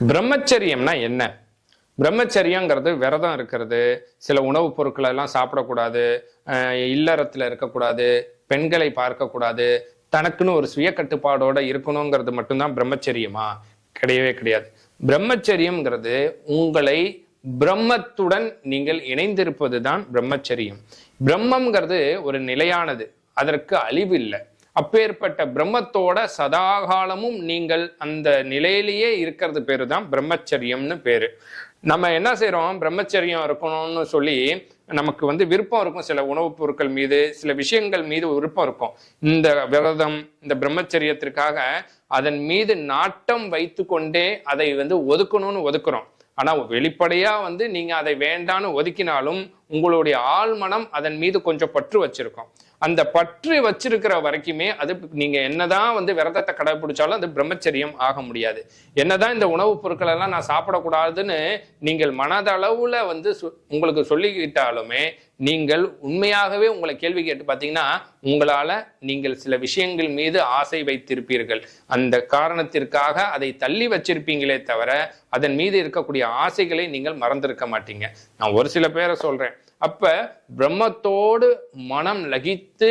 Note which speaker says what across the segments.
Speaker 1: பிரம்மச்சரியம்னா என்ன? பிரம்மச்சரியங்கிறது விரதம் இருக்கிறது, சில உணவுப் பொருட்களை எல்லாம் சாப்பிடக்கூடாது, இல்லறத்துல இருக்கக்கூடாது, பெண்களை பார்க்கக்கூடாது, தனக்குன்னு ஒரு சுய கட்டுப்பாடோட இருக்கணுங்கிறது மட்டும்தான் பிரம்மச்சரியமா? கிடையவே கிடையாது. பிரம்மச்சரியம்ங்கிறது உங்களை பிரம்மத்துடன் நீங்கள் இணைந்திருப்பது தான் பிரம்மச்சரியம். பிரம்மம்ங்கிறது ஒரு நிலையானது, அதற்கு அழிவு இல்லை. அப்பேற்பட்ட பிரம்மத்தோட சதாகாலமும் நீங்கள் அந்த நிலையிலேயே இருக்கிறது பேரு தான் பிரம்மச்சரியம்னு பேரு. நம்ம என்ன செய்யறோம், பிரம்மச்சரியம் இருக்கணும்னு சொல்லி நமக்கு விருப்பம் இருக்கும், சில உணவுப் பொருட்கள் மீது, சில விஷயங்கள் மீது விருப்பம் இருக்கும். இந்த விரதம், இந்த பிரம்மச்சரியத்திற்காக அதன் மீது நாட்டம் வைத்து கொண்டே அதை ஒதுக்கணும்னு ஒதுக்குறோம். ஆனா வெளிப்படையா நீங்க அதை வேண்டான்னு ஒதுக்கினாலும் உங்களுடைய ஆழ்மனம் அதன் மீது கொஞ்சம் பற்று வச்சிருக்கோம். அந்த பற்று வச்சிருக்கிற வரைக்குமே அது நீங்க என்னதான் விரதத்தை கடைபிடிச்சாலும் அது பிரம்மச்சரியம் ஆக முடியாது. என்னதான் இந்த உணவுப் பொருட்கள் எல்லாம் நான் சாப்பிடக்கூடாதுன்னு நீங்கள் மனதளவுல உங்களுக்கு சொல்லிக்கிட்டாலுமே நீங்கள் உண்மையாகவே உங்களை கேள்வி கேட்டு பார்த்தீங்கன்னா உங்களால நீங்கள் சில விஷயங்கள் மீது ஆசை வைத்திருப்பீர்கள். அந்த காரணத்திற்காக அதை தள்ளி வச்சிருப்பீங்களே தவிர அதன் மீது இருக்கக்கூடிய ஆசைகளை நீங்கள் மறந்திருக்க மாட்டீங்க. நான் ஒரு சில பேரை சொல்றேன். அப்ப பிரம்மத்தோடு மனம் லகித்து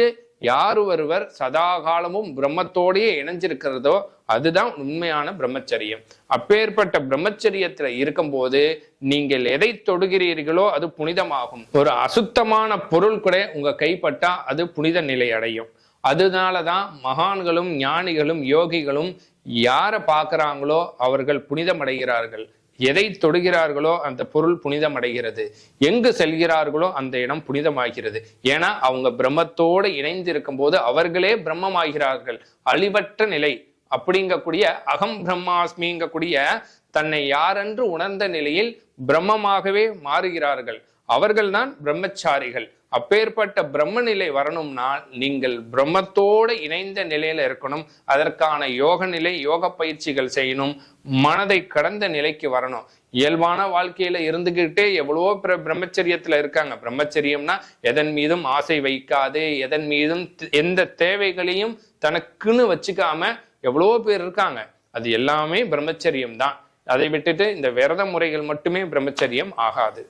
Speaker 1: யார் ஒருவர் சதாகாலமும் பிரம்மத்தோடையே இணைஞ்சிருக்கிறதோ அதுதான் உண்மையான பிரம்மச்சரியம். அப்பேற்பட்ட பிரம்மச்சரியத்துல இருக்கும்போது நீங்கள் எதை தொடுகிறீர்களோ அது புனிதமாகும். ஒரு அசுத்தமான பொருள் கூட உங்க கைப்பட்டா அது புனித நிலை அடையும். அதனாலதான் மகான்களும் ஞானிகளும் யோகிகளும் யாரை பார்க்கிறாங்களோ அவர்கள் புனிதமடைகிறார்கள். எதை தொடுகிறார்களோ அந்த பொருள் புனிதம் அடைகிறது. எங்கு செல்கிறார்களோ அந்த இடம் புனிதமாகிறது. ஏன்னா அவங்க பிரம்மத்தோடு இணைந்து இருக்கும் போது அவர்களே பிரம்மமாகிறார்கள். அழிவற்ற நிலை அப்படிங்கக்கூடிய அகம் பிரம்மாஸ்மிங்கக்கூடிய தன்னை யாரென்று உணர்ந்த நிலையில் பிரம்மமாகவே மாறுகிறார்கள். அவர்கள்தான் பிரம்மச்சாரிகள். அப்பேற்பட்ட பிரம்ம நிலை வரணும்னா நீங்கள் பிரம்மத்தோடு இணைந்த நிலையில இருக்கணும். அதற்கான யோக நிலை, யோக பயிற்சிகள் செய்யணும். மனதை கடந்த நிலைக்கு வரணும். இயல்பான வாழ்க்கையில இருந்துகிட்டே எவ்வளவோ பிரம்மச்சரியத்துல இருக்காங்க. பிரம்மச்சரியம்னா எதன் மீதும் ஆசை வைக்காது, எதன் மீதும் எந்த தேவைகளையும் தனக்குன்னு வச்சுக்காம எவ்வளவோ பேர் இருக்காங்க. அது எல்லாமே பிரம்மச்சரியம் தான். அதை விட்டுட்டு இந்த விரத முறைகள் மட்டுமே பிரம்மச்சரியம் ஆகாது.